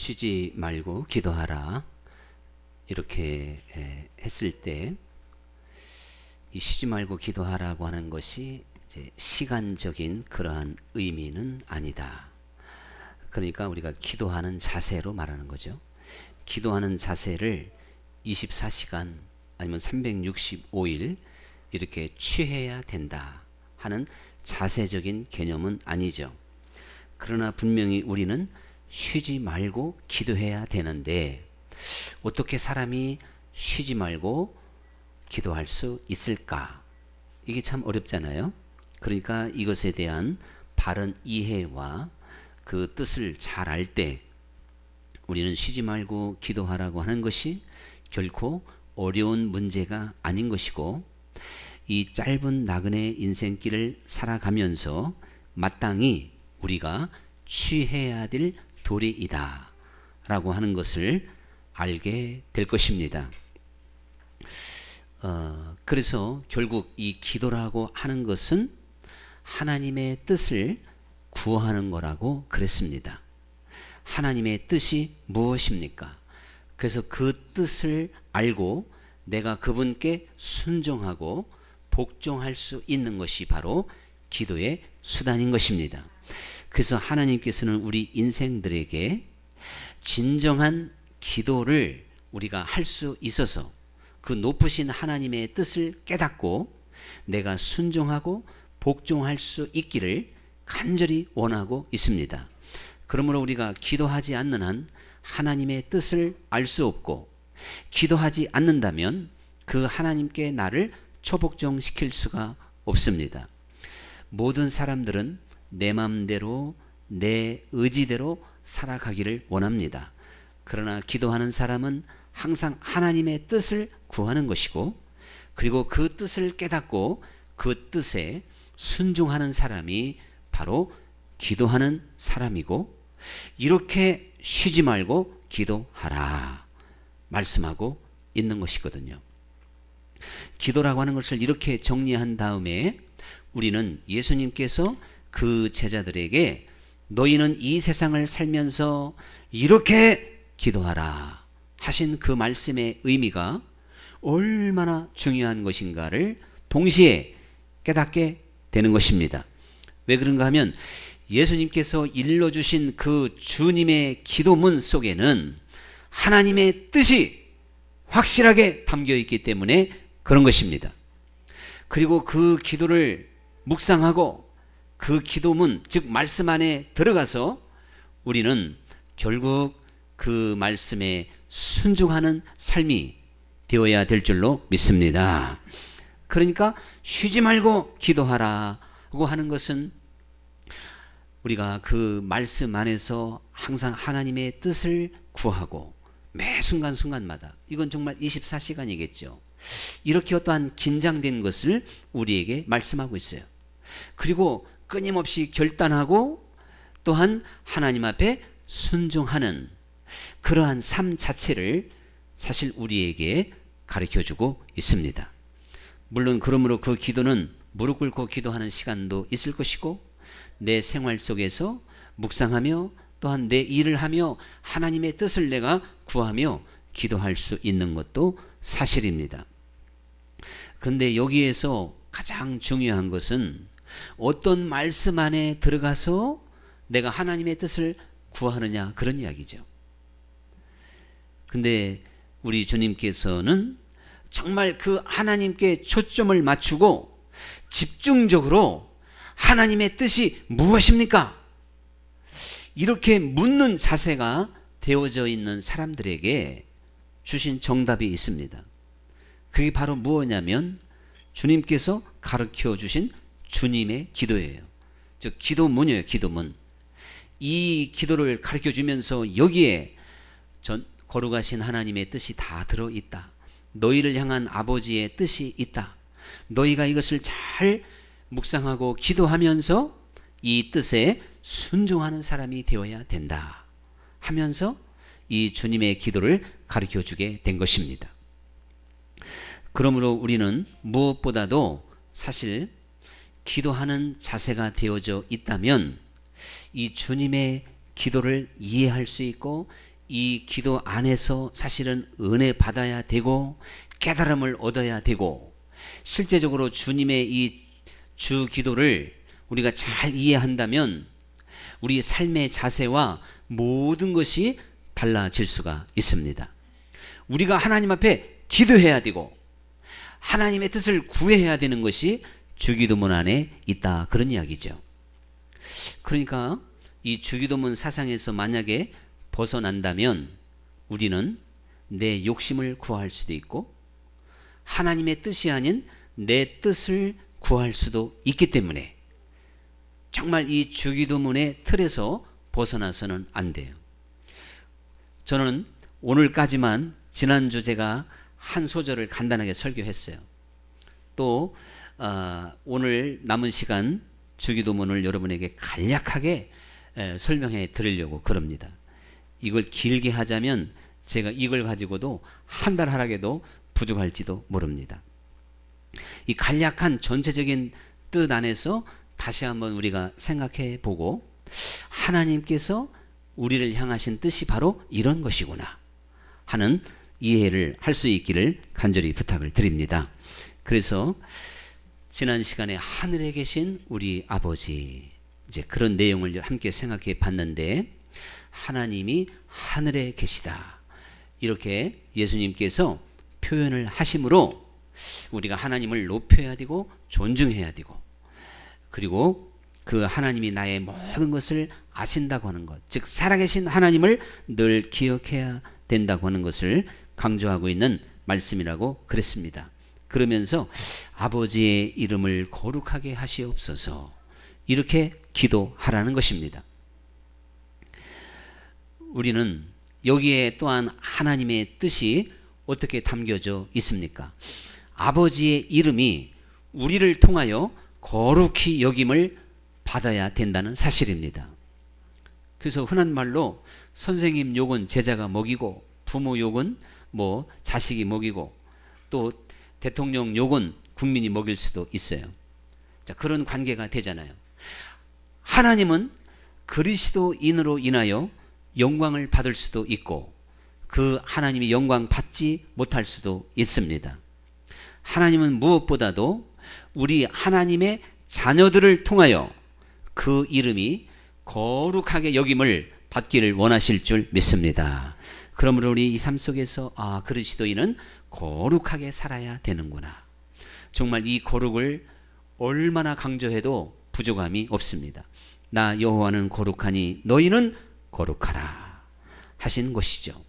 쉬지 말고 기도하라 이렇게 했을 때 이 쉬지 말고 기도하라고 하는 것이 이제 시간적인 그러한 의미는 아니다. 그러니까 우리가 기도하는 자세로 말하는 거죠. 기도하는 자세를 24시간 아니면 365일 이렇게 취해야 된다 하는 자세적인 개념은 아니죠. 그러나 분명히 우리는 쉬지 말고 기도해야 되는데 어떻게 사람이 쉬지 말고 기도할 수 있을까? 이게 참 어렵잖아요. 그러니까 이것에 대한 바른 이해와 그 뜻을 잘 알 때 우리는 쉬지 말고 기도하라고 하는 것이 결코 어려운 문제가 아닌 것이고 이 짧은 나그네 인생길을 살아가면서 마땅히 우리가 취해야 될 도리이다 라고 하는 것을 알게 될 것입니다. 그래서 결국 이 기도라고 하는 것은 하나님의 뜻을 구하는 거라고 그랬습니다. 하나님의 뜻이 무엇입니까? 그래서 그 뜻을 알고 내가 그분께 순종하고 복종할 수 있는 것이 바로 기도의 수단인 것입니다. 그래서 하나님께서는 우리 인생들에게 진정한 기도를 우리가 할 수 있어서 그 높으신 하나님의 뜻을 깨닫고 내가 순종하고 복종할 수 있기를 간절히 원하고 있습니다. 그러므로 우리가 기도하지 않는 한 하나님의 뜻을 알 수 없고 기도하지 않는다면 그 하나님께 나를 초복종시킬 수가 없습니다. 모든 사람들은 내 마음대로 내 의지대로 살아가기를 원합니다. 그러나 기도하는 사람은 항상 하나님의 뜻을 구하는 것이고 그리고 그 뜻을 깨닫고 그 뜻에 순종하는 사람이 바로 기도하는 사람이고 이렇게 쉬지 말고 기도하라 말씀하고 있는 것이거든요. 기도라고 하는 것을 이렇게 정리한 다음에 우리는 예수님께서 그 제자들에게 너희는 이 세상을 살면서 이렇게 기도하라 하신 그 말씀의 의미가 얼마나 중요한 것인가를 동시에 깨닫게 되는 것입니다. 왜 그런가 하면 예수님께서 일러주신 그 주님의 기도문 속에는 하나님의 뜻이 확실하게 담겨 있기 때문에 그런 것입니다. 그리고 그 기도를 묵상하고 그 기도문 즉 말씀 안에 들어가서 우리는 결국 그 말씀에 순종하는 삶이 되어야 될 줄로 믿습니다. 그러니까 쉬지 말고 기도하라고 하는 것은 우리가 그 말씀 안에서 항상 하나님의 뜻을 구하고 매 순간순간마다 이건 정말 24시간이겠죠. 이렇게 어떠한 긴장된 것을 우리에게 말씀하고 있어요. 그리고 끊임없이 결단하고 또한 하나님 앞에 순종하는 그러한 삶 자체를 사실 우리에게 가르쳐주고 있습니다. 물론 그러므로 그 기도는 무릎 꿇고 기도하는 시간도 있을 것이고 내 생활 속에서 묵상하며 또한 내 일을 하며 하나님의 뜻을 내가 구하며 기도할 수 있는 것도 사실입니다. 그런데 여기에서 가장 중요한 것은 어떤 말씀 안에 들어가서 내가 하나님의 뜻을 구하느냐 그런 이야기죠. 근데 우리 주님께서는 정말 그 하나님께 초점을 맞추고 집중적으로 하나님의 뜻이 무엇입니까? 이렇게 묻는 자세가 되어져 있는 사람들에게 주신 정답이 있습니다. 그게 바로 무엇이냐면 주님께서 가르쳐 주신 주님의 기도예요. 즉 기도문이에요. 기도문. 이 기도를 가르쳐 주면서 여기에 거룩하신 하나님의 뜻이 다 들어있다. 너희를 향한 아버지의 뜻이 있다. 너희가 이것을 잘 묵상하고 기도하면서 이 뜻에 순종하는 사람이 되어야 된다 하면서 이 주님의 기도를 가르쳐 주게 된 것입니다. 그러므로 우리는 무엇보다도 사실 기도하는 자세가 되어져 있다면 이 주님의 기도를 이해할 수 있고 이 기도 안에서 사실은 은혜 받아야 되고 깨달음을 얻어야 되고 실제적으로 주님의 이 주 기도를 우리가 잘 이해한다면 우리 삶의 자세와 모든 것이 달라질 수가 있습니다. 우리가 하나님 앞에 기도해야 되고 하나님의 뜻을 구해야 되는 것이 주기도문 안에 있다, 그런 이야기죠. 그러니까 이 주기도문 사상에서 만약에 벗어난다면 우리는 내 욕심을 구할 수도 있고 하나님의 뜻이 아닌 내 뜻을 구할 수도 있기 때문에 정말 이 주기도문의 틀에서 벗어나서는 안 돼요. 저는 오늘까지만 지난주 제가 한 소절을 간단하게 설교했어요. 또 오늘 남은 시간 주기도문을 여러분에게 간략하게 설명해 드리려고 그럽니다. 이걸 길게 하자면 제가 이걸 가지고도 한 달 하락에도 부족할지도 모릅니다. 이 간략한 전체적인 뜻 안에서 다시 한번 우리가 생각해 보고 하나님께서 우리를 향하신 뜻이 바로 이런 것이구나 하는 이해를 할 수 있기를 간절히 부탁을 드립니다. 그래서 지난 시간에 하늘에 계신 우리 아버지, 이제 그런 내용을 함께 생각해 봤는데 하나님이 하늘에 계시다 이렇게 예수님께서 표현을 하심으로 우리가 하나님을 높여야 되고 존중해야 되고 그리고 그 하나님이 나의 모든 것을 아신다고 하는 것, 즉 살아계신 하나님을 늘 기억해야 된다고 하는 것을 강조하고 있는 말씀이라고 그랬습니다. 그러면서 아버지의 이름을 거룩하게 하시옵소서 이렇게 기도하라는 것입니다. 우리는 여기에 또한 하나님의 뜻이 어떻게 담겨져 있습니까? 아버지의 이름이 우리를 통하여 거룩히 여김을 받아야 된다는 사실입니다. 그래서 흔한 말로 선생님 욕은 제자가 먹이고 부모 욕은 뭐 자식이 먹이고 또 대통령 욕은 국민이 먹일 수도 있어요. 자, 그런 관계가 되잖아요. 하나님은 그리스도인으로 인하여 영광을 받을 수도 있고 그 하나님이 영광 받지 못할 수도 있습니다. 하나님은 무엇보다도 우리 하나님의 자녀들을 통하여 그 이름이 거룩하게 여김을 받기를 원하실 줄 믿습니다. 그러므로 우리 이 삶 속에서 그리스도인은 거룩하게 살아야 되는구나. 정말 이 거룩을 얼마나 강조해도 부족함이 없습니다. 나 여호와는 거룩하니 너희는 거룩하라 하신 것이죠.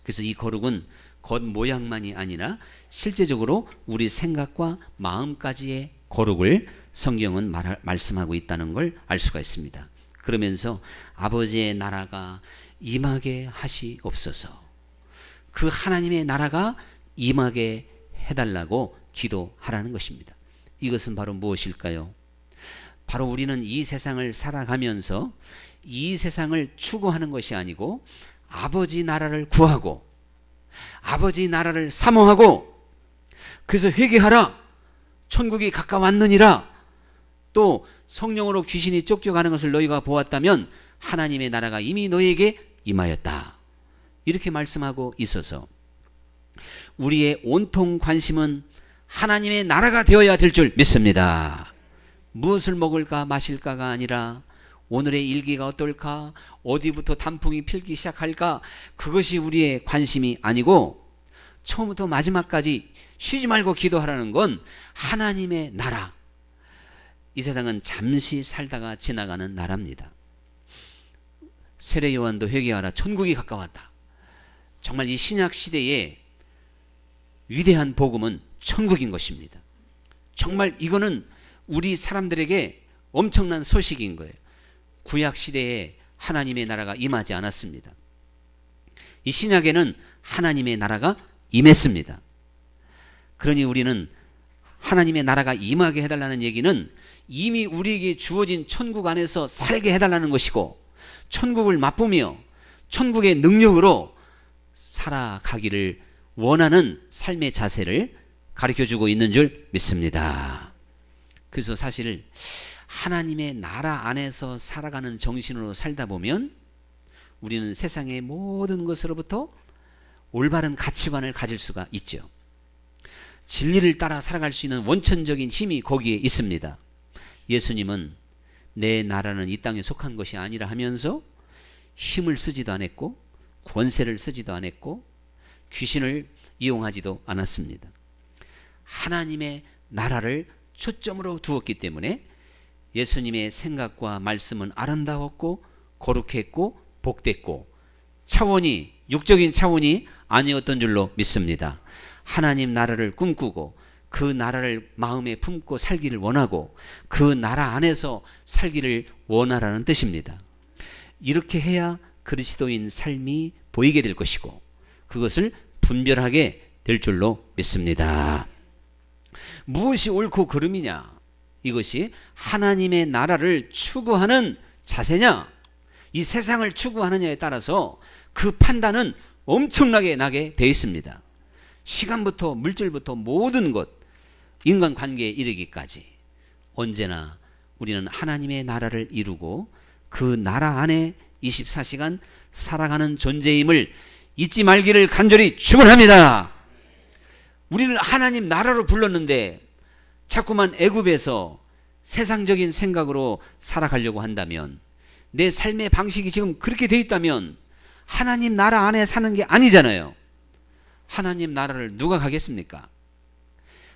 그래서 이 거룩은 겉모양만이 아니라 실제적으로 우리 생각과 마음까지의 거룩을 성경은 말씀하고 있다는 걸 알 수가 있습니다. 그러면서 아버지의 나라가 임하게 하시옵소서, 그 하나님의 나라가 임하게 해달라고 기도하라는 것입니다. 이것은 바로 무엇일까요? 바로 우리는 이 세상을 살아가면서 이 세상을 추구하는 것이 아니고 아버지 나라를 구하고 아버지 나라를 사모하고 그래서 회개하라 천국이 가까웠느니라, 또 성령으로 귀신이 쫓겨가는 것을 너희가 보았다면 하나님의 나라가 이미 너희에게 임하였다 이렇게 말씀하고 있어서 우리의 온통 관심은 하나님의 나라가 되어야 될 줄 믿습니다. 무엇을 먹을까 마실까가 아니라 오늘의 일기가 어떨까, 어디부터 단풍이 필기 시작할까, 그것이 우리의 관심이 아니고 처음부터 마지막까지 쉬지 말고 기도하라는 건 하나님의 나라. 이 세상은 잠시 살다가 지나가는 나라입니다. 세례 요한도 회개하라 천국이 가까웠다. 정말 이 신약 시대에 위대한 복음은 천국인 것입니다. 정말 이거는 우리 사람들에게 엄청난 소식인 거예요. 구약 시대에 하나님의 나라가 임하지 않았습니다. 이 신약에는 하나님의 나라가 임했습니다. 그러니 우리는 하나님의 나라가 임하게 해달라는 얘기는 이미 우리에게 주어진 천국 안에서 살게 해달라는 것이고 천국을 맛보며 천국의 능력으로 살아가기를 원하는 삶의 자세를 가르쳐주고 있는 줄 믿습니다. 그래서 사실 하나님의 나라 안에서 살아가는 정신으로 살다 보면 우리는 세상의 모든 것으로부터 올바른 가치관을 가질 수가 있죠. 진리를 따라 살아갈 수 있는 원천적인 힘이 거기에 있습니다. 예수님은 내 나라는 이 땅에 속한 것이 아니라 하면서 힘을 쓰지도 않았고 권세를 쓰지도 않았고 귀신을 이용하지도 않았습니다. 하나님의 나라를 초점으로 두었기 때문에 예수님의 생각과 말씀은 아름다웠고 거룩했고 복됐고 차원이 육적인 차원이 아니었던 줄로 믿습니다. 하나님 나라를 꿈꾸고 그 나라를 마음에 품고 살기를 원하고 그 나라 안에서 살기를 원하라는 뜻입니다. 이렇게 해야 그리스도인 삶이 보이게 될 것이고 그것을 분별하게 될 줄로 믿습니다. 무엇이 옳고 그름이냐? 이것이 하나님의 나라를 추구하는 자세냐? 이 세상을 추구하느냐에 따라서 그 판단은 엄청나게 나게 되어 있습니다. 시간부터 물질부터 모든 것, 인간관계에 이르기까지 언제나 우리는 하나님의 나라를 이루고 그 나라 안에 24시간 살아가는 존재임을 잊지 말기를 간절히 축원합니다. 우리를 하나님 나라로 불렀는데 자꾸만 애굽에서 세상적인 생각으로 살아가려고 한다면, 내 삶의 방식이 지금 그렇게 돼 있다면 하나님 나라 안에 사는 게 아니잖아요. 하나님 나라를 누가 가겠습니까?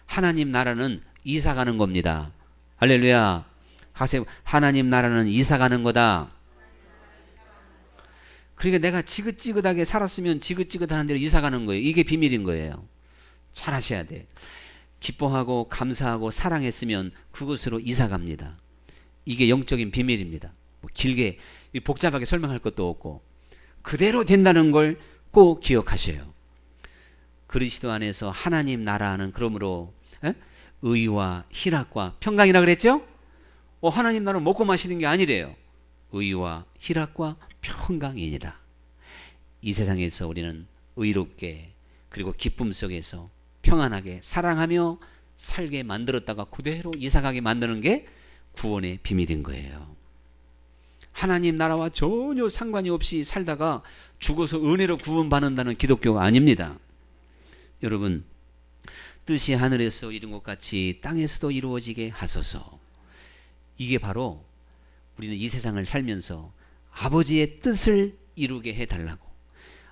하나님 나라는 이사 가는 겁니다. 할렐루야. 하세요. 하나님 나라는 이사 가는 거다. 그러니까 내가 지긋지긋하게 살았으면 지긋지긋한 대로 이사 가는 거예요. 이게 비밀인 거예요. 잘 하셔야 돼. 기뻐하고 감사하고 사랑했으면 그곳으로 이사 갑니다. 이게 영적인 비밀입니다. 뭐 길게 복잡하게 설명할 것도 없고 그대로 된다는 걸 꼭 기억하셔요. 그리스도 안에서 하나님 나라는 그러므로 의와 희락과 평강이라 그랬죠? 하나님 나라는 먹고 마시는 게 아니래요. 의와 희락과 평강이니라. 이 세상에서 우리는 의롭게 그리고 기쁨 속에서 평안하게 사랑하며 살게 만들었다가 그대로 이사가게 만드는 게 구원의 비밀인 거예요. 하나님 나라와 전혀 상관이 없이 살다가 죽어서 은혜로 구원받는다는 기독교가 아닙니다. 여러분, 뜻이 하늘에서 이룬 것 같이 땅에서도 이루어지게 하소서. 이게 바로 우리는 이 세상을 살면서 아버지의 뜻을 이루게 해달라고,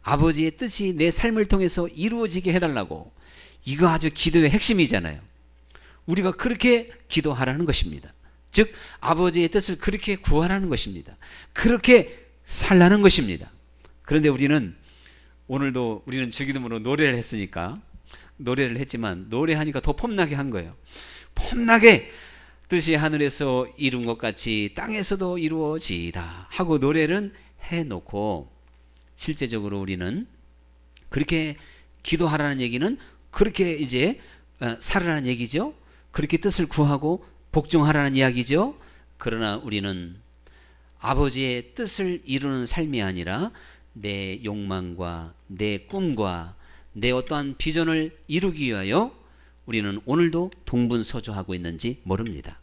아버지의 뜻이 내 삶을 통해서 이루어지게 해달라고, 이거 아주 기도의 핵심이잖아요. 우리가 그렇게 기도하라는 것입니다. 즉 아버지의 뜻을 그렇게 구하라는 것입니다. 그렇게 살라는 것입니다. 그런데 우리는 오늘도 우리는 주기도문으로 노래를 했으니까 노래를 했지만 노래하니까 더 폼나게 한 거예요. 폼나게 뜻이 하늘에서 이룬 것 같이 땅에서도 이루어지이다 하고 노래를 해놓고 실제적으로 우리는 그렇게 기도하라는 얘기는 그렇게 이제 살으라는 얘기죠. 그렇게 뜻을 구하고 복종하라는 이야기죠. 그러나 우리는 아버지의 뜻을 이루는 삶이 아니라 내 욕망과 내 꿈과 내 어떠한 비전을 이루기 위하여 우리는 오늘도 동분서주하고 있는지 모릅니다.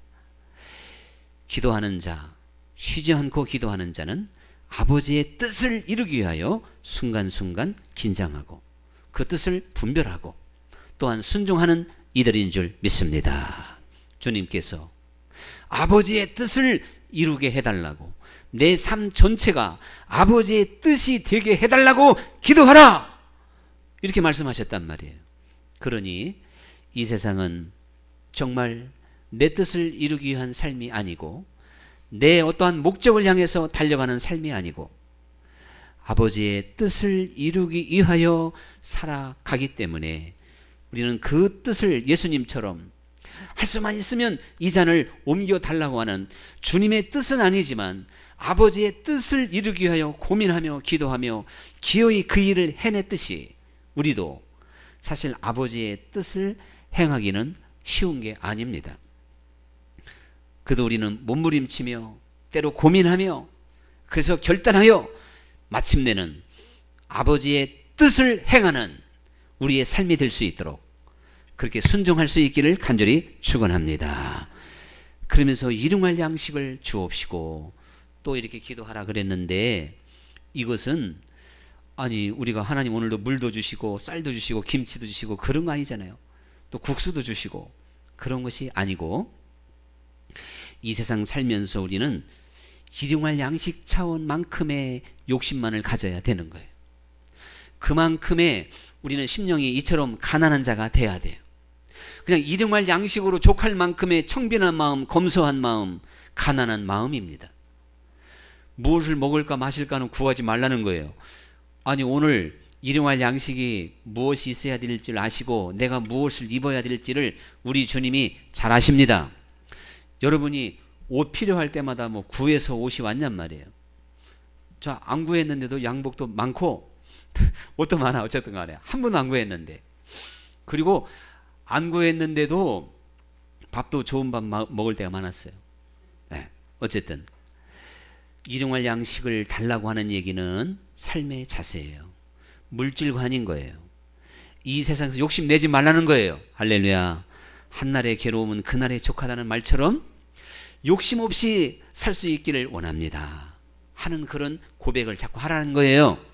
기도하는 자, 쉬지 않고 기도하는 자는 아버지의 뜻을 이루기 위하여 순간순간 긴장하고 그 뜻을 분별하고 또한 순종하는 이들인 줄 믿습니다. 주님께서 아버지의 뜻을 이루게 해달라고, 내 삶 전체가 아버지의 뜻이 되게 해달라고 기도하라! 이렇게 말씀하셨단 말이에요. 그러니 이 세상은 정말 내 뜻을 이루기 위한 삶이 아니고 내 어떠한 목적을 향해서 달려가는 삶이 아니고 아버지의 뜻을 이루기 위하여 살아가기 때문에 우리는 그 뜻을 예수님처럼 할 수만 있으면 이 잔을 옮겨 달라고 하는 주님의 뜻은 아니지만 아버지의 뜻을 이루기 위하여 고민하며 기도하며 기어이 그 일을 해냈듯이 우리도 사실 아버지의 뜻을 행하기는 쉬운 게 아닙니다. 그래도 우리는 몸부림치며 때로 고민하며 그래서 결단하여 마침내는 아버지의 뜻을 행하는 우리의 삶이 될 수 있도록 그렇게 순종할 수 있기를 간절히 축원합니다. 그러면서 일용할 양식을 주옵시고 또 이렇게 기도하라 그랬는데 이것은 아니 우리가 하나님 오늘도 물도 주시고 쌀도 주시고 김치도 주시고 그런 거 아니잖아요. 또 국수도 주시고 그런 것이 아니고 이 세상 살면서 우리는 일용할 양식 차원만큼의 욕심만을 가져야 되는 거예요. 그만큼의 우리는 심령이 이처럼 가난한 자가 돼야 돼요. 그냥 일용할 양식으로 족할 만큼의 청빈한 마음, 검소한 마음, 가난한 마음입니다. 무엇을 먹을까 마실까는 구하지 말라는 거예요. 아니 오늘 일용할 양식이 무엇이 있어야 될지를 아시고 내가 무엇을 입어야 될지를 우리 주님이 잘 아십니다. 여러분이 옷 필요할 때마다 뭐 구해서 옷이 왔냔 말이에요. 저 안 구했는데도 양복도 많고 옷도 많아. 어쨌든 간에 한 번도 안 구했는데, 그리고 안 구했는데도 밥도 좋은 밥 먹을 때가 많았어요. 네. 어쨌든 일용할 양식을 달라고 하는 얘기는 삶의 자세예요. 물질관인 거예요. 이 세상에서 욕심내지 말라는 거예요. 할렐루야. 한날의 괴로움은 그날의 족하다는 말처럼 욕심 없이 살 수 있기를 원합니다 하는 그런 고백을 자꾸 하라는 거예요.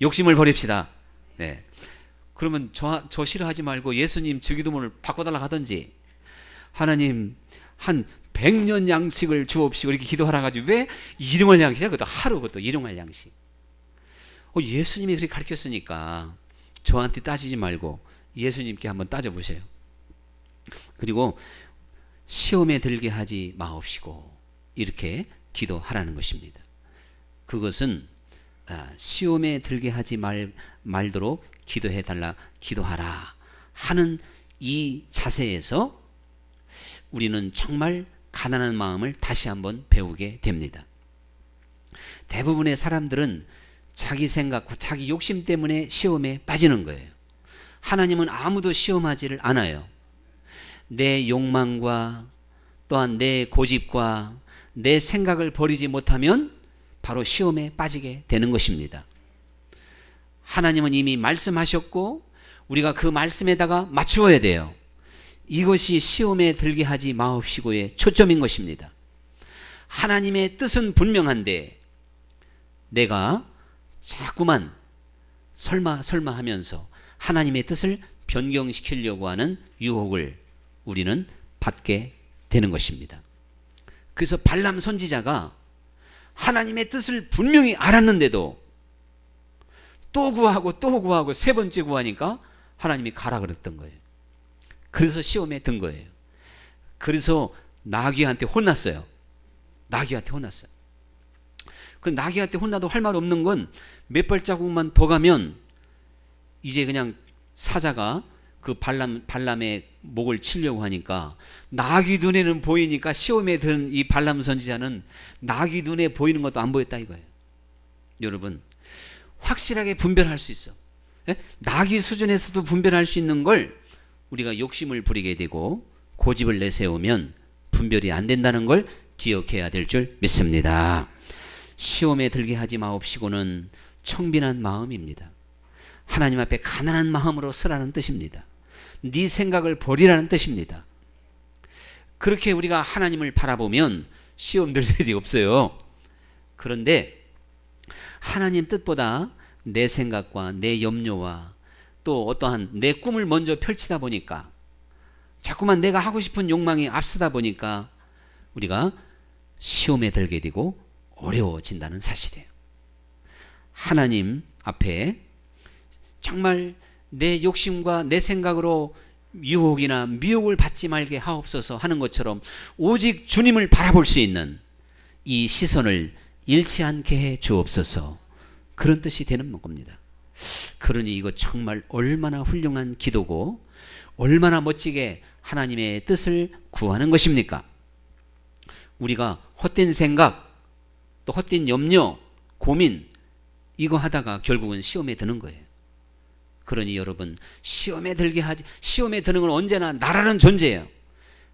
욕심을 버립시다. 네. 그러면 저 싫어하지 말고 예수님 주기도문을 바꿔달라고 하든지, 하나님 한 100년 양식을 주옵시고 이렇게 기도하라 가지고 왜 일용할 양식이야? 그것도 하루, 그것도 일용할 양식. 예수님이 그렇게 가르쳤으니까 저한테 따지지 말고 예수님께 한번 따져보세요. 그리고 시험에 들게 하지 마옵시고 이렇게 기도하라는 것입니다. 그것은 시험에 들게 하지 말도록 기도해달라, 기도하라 하는 이 자세에서 우리는 정말 가난한 마음을 다시 한번 배우게 됩니다. 대부분의 사람들은 자기 생각, 자기 욕심 때문에 시험에 빠지는 거예요. 하나님은 아무도 시험하지를 않아요. 내 욕망과 또한 내 고집과 내 생각을 버리지 못하면 바로 시험에 빠지게 되는 것입니다. 하나님은 이미 말씀하셨고 우리가 그 말씀에다가 맞추어야 돼요. 이것이 시험에 들게 하지 마옵시고의 초점인 것입니다. 하나님의 뜻은 분명한데 내가 자꾸만 설마 하면서 하나님의 뜻을 변경시키려고 하는 유혹을 우리는 받게 되는 것입니다. 그래서 발람 선지자가 하나님의 뜻을 분명히 알았는데도 또 구하고 세 번째 구하니까 하나님이 가라 그랬던 거예요. 그래서 시험에 든 거예요. 그래서 나귀한테 혼났어요. 그 나귀한테 혼나도 할 말 없는 건 몇 발자국만 더 가면 이제 그냥 사자가 그 발람의 목을 치려고 하니까 나귀 눈에는 보이니까 시험에 든 이 발람 선지자는 나귀 눈에 보이는 것도 안 보였다 이거예요. 여러분 확실하게 분별할 수 있어. 나귀 수준에서도 분별할 수 있는 걸 우리가 욕심을 부리게 되고 고집을 내세우면 분별이 안 된다는 걸 기억해야 될 줄 믿습니다. 시험에 들게 하지 마옵시고는 청빈한 마음입니다. 하나님 앞에 가난한 마음으로 서라는 뜻입니다. 네 생각을 버리라는 뜻입니다. 그렇게 우리가 하나님을 바라보면 시험 들 일이 없어요. 그런데 하나님 뜻보다 내 생각과 내 염려와 또 어떠한 내 꿈을 먼저 펼치다 보니까 자꾸만 내가 하고 싶은 욕망이 앞서다 보니까 우리가 시험에 들게 되고 어려워진다는 사실이에요. 하나님 앞에 정말 내 욕심과 내 생각으로 유혹이나 미혹을 받지 말게 하옵소서 하는 것처럼 오직 주님을 바라볼 수 있는 이 시선을 잃지 않게 해 주옵소서, 그런 뜻이 되는 겁니다. 그러니 이거 정말 얼마나 훌륭한 기도고 얼마나 멋지게 하나님의 뜻을 구하는 것입니까? 우리가 헛된 생각 또 헛된 염려, 고민 이거 하다가 결국은 시험에 드는 거예요. 그러니 여러분 시험에 드는 건 언제나 나라는 존재예요.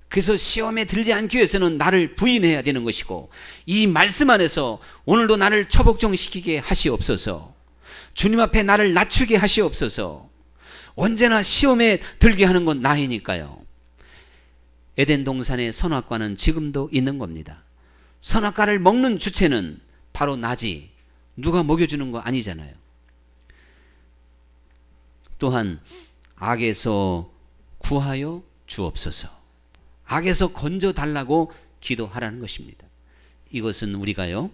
그래서 시험에 들지 않기 위해서는 나를 부인해야 되는 것이고 이 말씀 안에서 오늘도 나를 처복종시키게 하시옵소서, 주님 앞에 나를 낮추게 하시옵소서. 언제나 시험에 들게 하는 건 나이니까요. 에덴 동산의 선악과는 지금도 있는 겁니다. 선악과를 먹는 주체는 바로 나지 누가 먹여주는 거 아니잖아요. 또한 악에서 구하여 주옵소서. 악에서 건져 달라고 기도하라는 것입니다. 이것은 우리가요,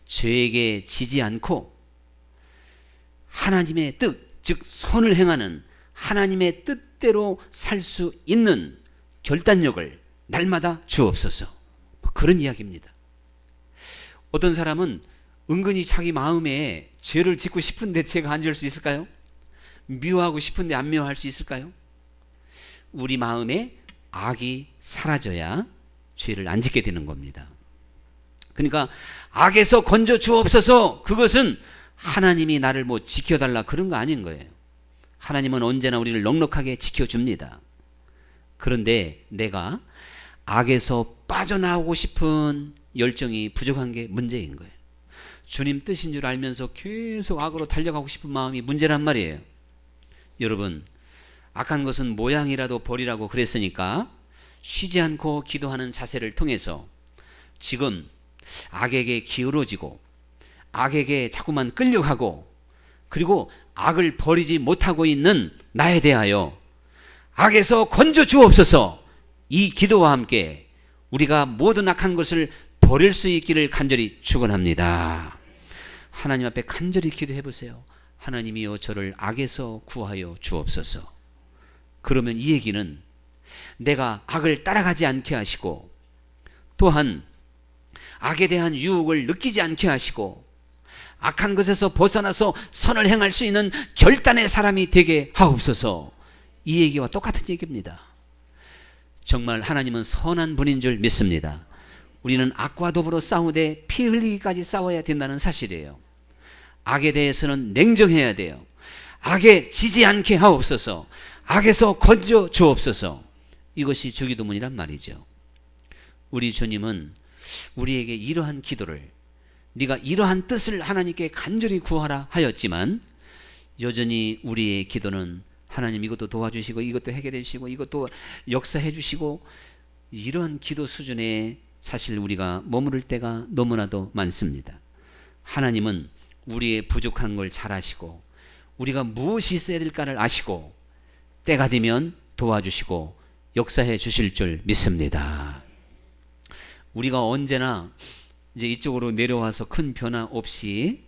죄에게 지지 않고 하나님의 뜻, 즉 선을 행하는 하나님의 뜻대로 살 수 있는 결단력을 날마다 주옵소서. 그런 이야기입니다. 어떤 사람은 은근히 자기 마음에 죄를 짓고 싶은데 죄가 안 지을 수 있을까요? 미워하고 싶은데 안 미워할 수 있을까요? 우리 마음에 악이 사라져야 죄를 안 짓게 되는 겁니다. 그러니까 악에서 건져 주옵소서, 그것은 하나님이 나를 뭐 지켜달라 그런 거 아닌 거예요. 하나님은 언제나 우리를 넉넉하게 지켜줍니다. 그런데 내가 악에서 빠져나오고 싶은 열정이 부족한 게 문제인 거예요. 주님 뜻인 줄 알면서 계속 악으로 달려가고 싶은 마음이 문제란 말이에요. 여러분, 악한 것은 모양이라도 버리라고 그랬으니까 쉬지 않고 기도하는 자세를 통해서 지금 악에게 기울어지고 악에게 자꾸만 끌려가고 그리고 악을 버리지 못하고 있는 나에 대하여 악에서 건져 주옵소서, 이 기도와 함께 우리가 모든 악한 것을 버릴 수 있기를 간절히 축원합니다. 하나님 앞에 간절히 기도해 보세요. 하나님이여, 저를 악에서 구하여 주옵소서. 그러면 이 얘기는 내가 악을 따라가지 않게 하시고 또한 악에 대한 유혹을 느끼지 않게 하시고 악한 것에서 벗어나서 선을 행할 수 있는 결단의 사람이 되게 하옵소서. 이 얘기와 똑같은 얘기입니다. 정말 하나님은 선한 분인 줄 믿습니다. 우리는 악과 더불어 싸우되 피 흘리기까지 싸워야 된다는 사실이에요. 악에 대해서는 냉정해야 돼요. 악에 지지 않게 하옵소서. 악에서 건져 주옵소서. 이것이 주기도문이란 말이죠. 우리 주님은 우리에게 이러한 기도를, 네가 이러한 뜻을 하나님께 간절히 구하라 하였지만 여전히 우리의 기도는 하나님 이것도 도와주시고 이것도 해결해 주시고 이것도 역사해 주시고, 이런 기도 수준에 사실 우리가 머무를 때가 너무나도 많습니다. 하나님은 우리의 부족한 걸 잘 아시고 우리가 무엇이 있어야 될까를 아시고 때가 되면 도와주시고 역사해 주실 줄 믿습니다. 우리가 언제나 이제 이쪽으로 내려와서 큰 변화 없이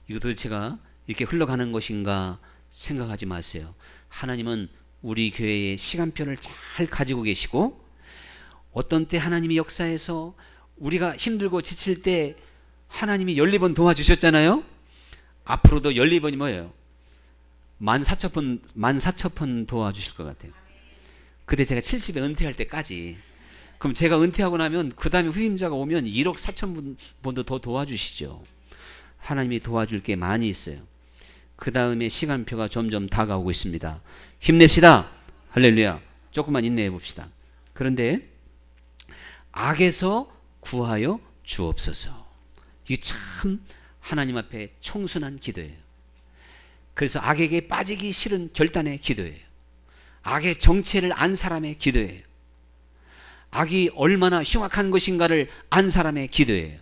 이거 도대체가 이렇게 흘러가는 것인가 생각하지 마세요. 하나님은 우리 교회의 시간표를 잘 가지고 계시고, 어떤 때 하나님이 역사해서 우리가 힘들고 지칠 때 하나님이 14번 도와주셨잖아요. 앞으로도 14번이 뭐예요? 14,000번 도와주실 것 같아요. 그때 제가 70에 은퇴할 때까지. 그럼 제가 은퇴하고 나면 그 다음에 후임자가 오면 1억 4천 번도 더 도와주시죠. 하나님이 도와줄 게 많이 있어요. 그 다음에 시간표가 점점 다가오고 있습니다. 힘냅시다. 할렐루야. 조금만 인내해 봅시다. 그런데 악에서 구하여 주옵소서. 이게 참 하나님 앞에 청순한 기도예요. 그래서 악에게 빠지기 싫은 결단의 기도예요. 악의 정체를 안 사람의 기도예요. 악이 얼마나 흉악한 것인가를 안 사람의 기도예요.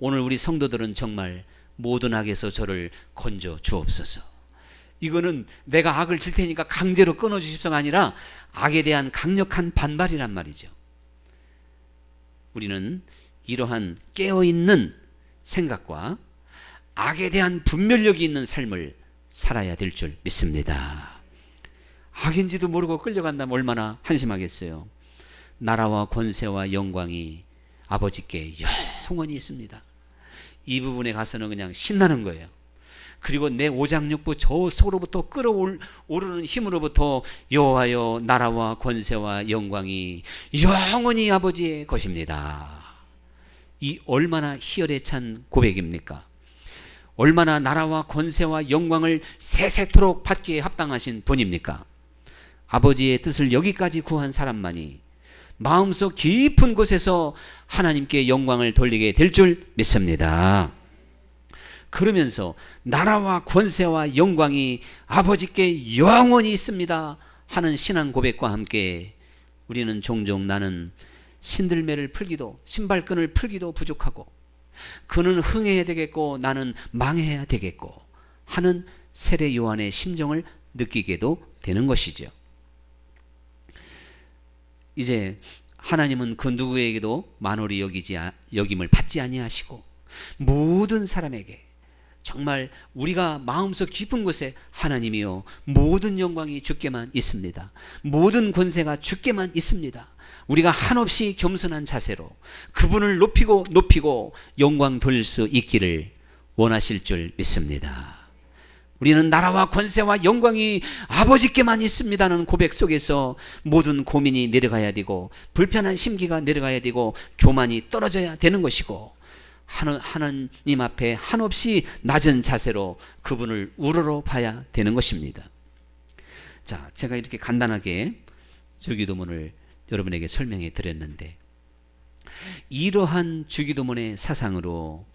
오늘 우리 성도들은 정말 모든 악에서 저를 건져 주옵소서. 이거는 내가 악을 질 테니까 강제로 끊어 주십시오가 아니라 악에 대한 강력한 반발이란 말이죠. 우리는 이러한 깨어있는 생각과 악에 대한 분별력이 있는 삶을 살아야 될 줄 믿습니다. 악인지도 모르고 끌려간다면 얼마나 한심하겠어요. 나라와 권세와 영광이 아버지께 영원히 있습니다. 이 부분에 가서는 그냥 신나는 거예요. 그리고 내 오장육부 저 속으로부터 끓어오르는 힘으로부터 여호와여, 나라와 권세와 영광이 영원히 아버지의 것입니다. 이 얼마나 희열에 찬 고백입니까? 얼마나 나라와 권세와 영광을 세세토록 받기에 합당하신 분입니까? 아버지의 뜻을 여기까지 구한 사람만이 마음속 깊은 곳에서 하나님께 영광을 돌리게 될 줄 믿습니다. 그러면서 나라와 권세와 영광이 아버지께 영원히 있습니다 하는 신앙 고백과 함께 우리는 종종 나는 신들매를 풀기도, 신발끈을 풀기도 부족하고 그는 흥해야 되겠고 나는 망해야 되겠고 하는 세례 요한의 심정을 느끼게도 되는 것이죠. 이제 하나님은 그 누구에게도 만홀히 여김을 받지 아니하시고 모든 사람에게 정말 우리가 마음속 깊은 곳에 하나님이요 모든 영광이 주께만 있습니다. 모든 권세가 주께만 있습니다. 우리가 한없이 겸손한 자세로 그분을 높이고 영광 돌릴 수 있기를 원하실 줄 믿습니다. 우리는 나라와 권세와 영광이 아버지께만 있습니다는 고백 속에서 모든 고민이 내려가야 되고 불편한 심기가 내려가야 되고 교만이 떨어져야 되는 것이고 하나님 앞에 한없이 낮은 자세로 그분을 우러러 봐야 되는 것입니다. 자, 제가 이렇게 간단하게 주기도문을 여러분에게 설명해 드렸는데 이러한 주기도문의 사상으로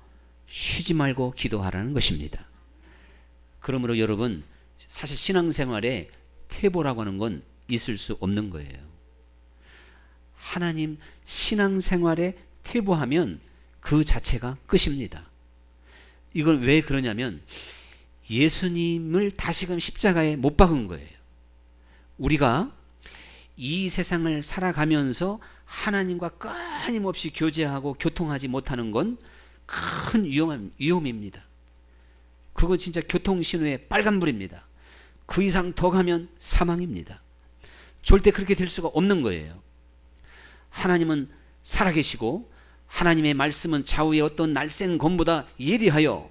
쉬지 말고 기도하라는 것입니다. 그러므로 여러분 사실 신앙생활에 퇴보라고 하는 건 있을 수 없는 거예요. 하나님 신앙생활에 퇴보하면 그 자체가 끝입니다. 이건 왜 그러냐면 예수님을 다시금 십자가에 못 박은 거예요. 우리가 이 세상을 살아가면서 하나님과 끊임없이 교제하고 교통하지 못하는 건 큰 위험입니다. 그건 진짜 교통신호의 빨간불입니다. 그 이상 더 가면 사망입니다. 절대 그렇게 될 수가 없는 거예요. 하나님은 살아계시고 하나님의 말씀은 좌우의 어떤 날쌘 검보다 예리하여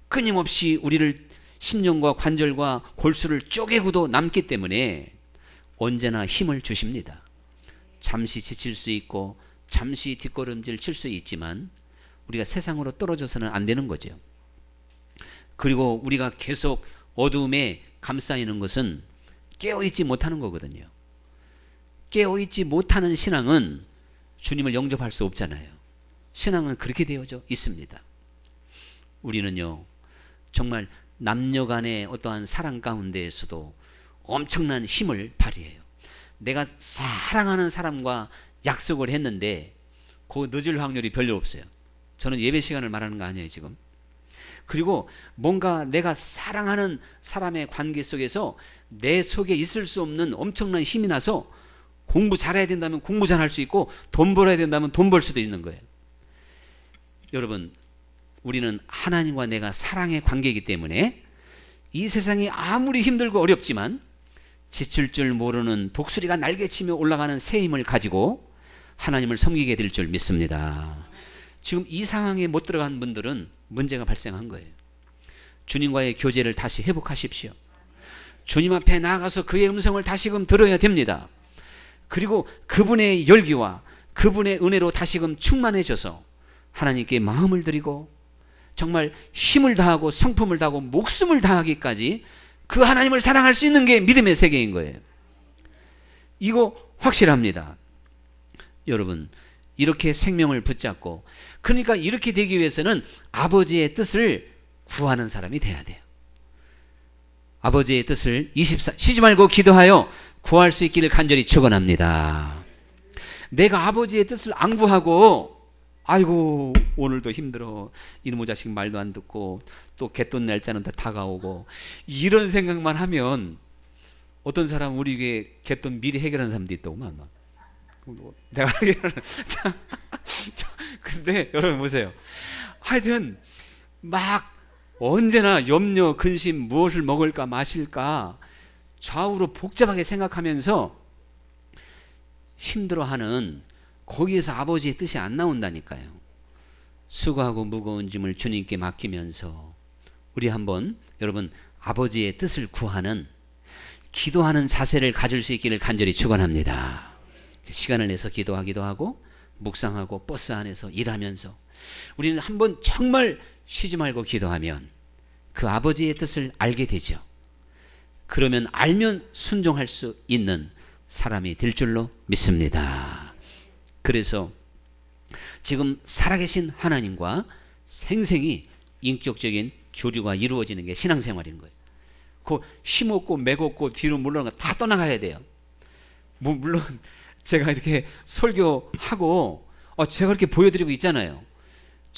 끊임없이 우리를 심령과 관절과 골수를 쪼개고도 남기 때문에 언제나 힘을 주십니다. 잠시 지칠 수 있고 잠시 뒷걸음질 칠 수 있지만 우리가 세상으로 떨어져서는 안 되는 거죠. 그리고 우리가 계속 어두움에 감싸이는 것은 깨어있지 못하는 거거든요. 깨어있지 못하는 신앙은 주님을 영접할 수 없잖아요. 신앙은 그렇게 되어져 있습니다. 우리는요 정말 남녀 간의 어떠한 사랑 가운데에서도 엄청난 힘을 발휘해요. 내가 사랑하는 사람과 약속을 했는데 그 늦을 확률이 별로 없어요. 저는 예배 시간을 말하는 거 아니에요 지금. 그리고 뭔가 내가 사랑하는 사람의 관계 속에서 내 속에 있을 수 없는 엄청난 힘이 나서 공부 잘해야 된다면 공부 잘할 수 있고 돈 벌어야 된다면 돈 벌 수도 있는 거예요. 여러분 우리는 하나님과 내가 사랑의 관계이기 때문에 이 세상이 아무리 힘들고 어렵지만 지칠 줄 모르는 독수리가 날개치며 올라가는 새 힘을 가지고 하나님을 섬기게 될 줄 믿습니다. 지금 이 상황에 못 들어간 분들은 문제가 발생한 거예요. 주님과의 교제를 다시 회복하십시오. 주님 앞에 나아가서 그의 음성을 다시금 들어야 됩니다. 그리고 그분의 열기와 그분의 은혜로 다시금 충만해져서 하나님께 마음을 드리고 정말 힘을 다하고 성품을 다하고 목숨을 다하기까지 그 하나님을 사랑할 수 있는 게 믿음의 세계인 거예요. 이거 확실합니다. 여러분 이렇게 생명을 붙잡고 그러니까 이렇게 되기 위해서는 아버지의 뜻을 구하는 사람이 돼야 돼요. 아버지의 뜻을 쉬지 말고 기도하여 구할 수 있기를 간절히 축원합니다. 내가 아버지의 뜻을 안 구하고 아이고 오늘도 힘들어 이놈의 자식 말도 안 듣고 또 갯돈 날짜는 다 다가오고 이런 생각만 하면 어떤 사람 우리 교회에 갯돈 미리 해결하는 사람도 있더구만. 내가 근데 여러분 보세요. 하여튼 막 언제나 염려 근심 무엇을 먹을까 마실까 좌우로 복잡하게 생각하면서 힘들어하는 거기에서 아버지의 뜻이 안 나온다니까요. 수고하고 무거운 짐을 주님께 맡기면서 우리 한번 여러분 아버지의 뜻을 구하는 기도하는 자세를 가질 수 있기를 간절히 축원합니다. 시간을 내서 기도하기도 하고 묵상하고 버스 안에서 일하면서 우리는 한번 정말 쉬지 말고 기도하면 그 아버지의 뜻을 알게 되죠. 그러면 알면 순종할 수 있는 사람이 될 줄로 믿습니다. 그래서 지금 살아계신 하나님과 생생히 인격적인 교류가 이루어지는 게 신앙생활인 거예요. 그 힘없고 맥없고 뒤로 물러나가 다 떠나가야 돼요. 물론 제가 이렇게 설교하고 제가 이렇게 보여드리고 있잖아요.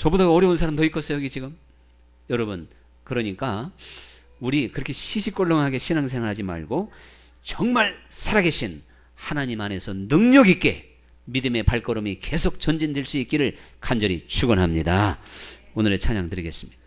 저보다 어려운 사람 더 있겠어요, 여기 지금? 여러분, 그러니까 우리 그렇게 시시콜렁하게 신앙생활하지 말고 정말 살아계신 하나님 안에서 능력 있게 믿음의 발걸음이 계속 전진될 수 있기를 간절히 축원합니다. 오늘의 찬양 드리겠습니다.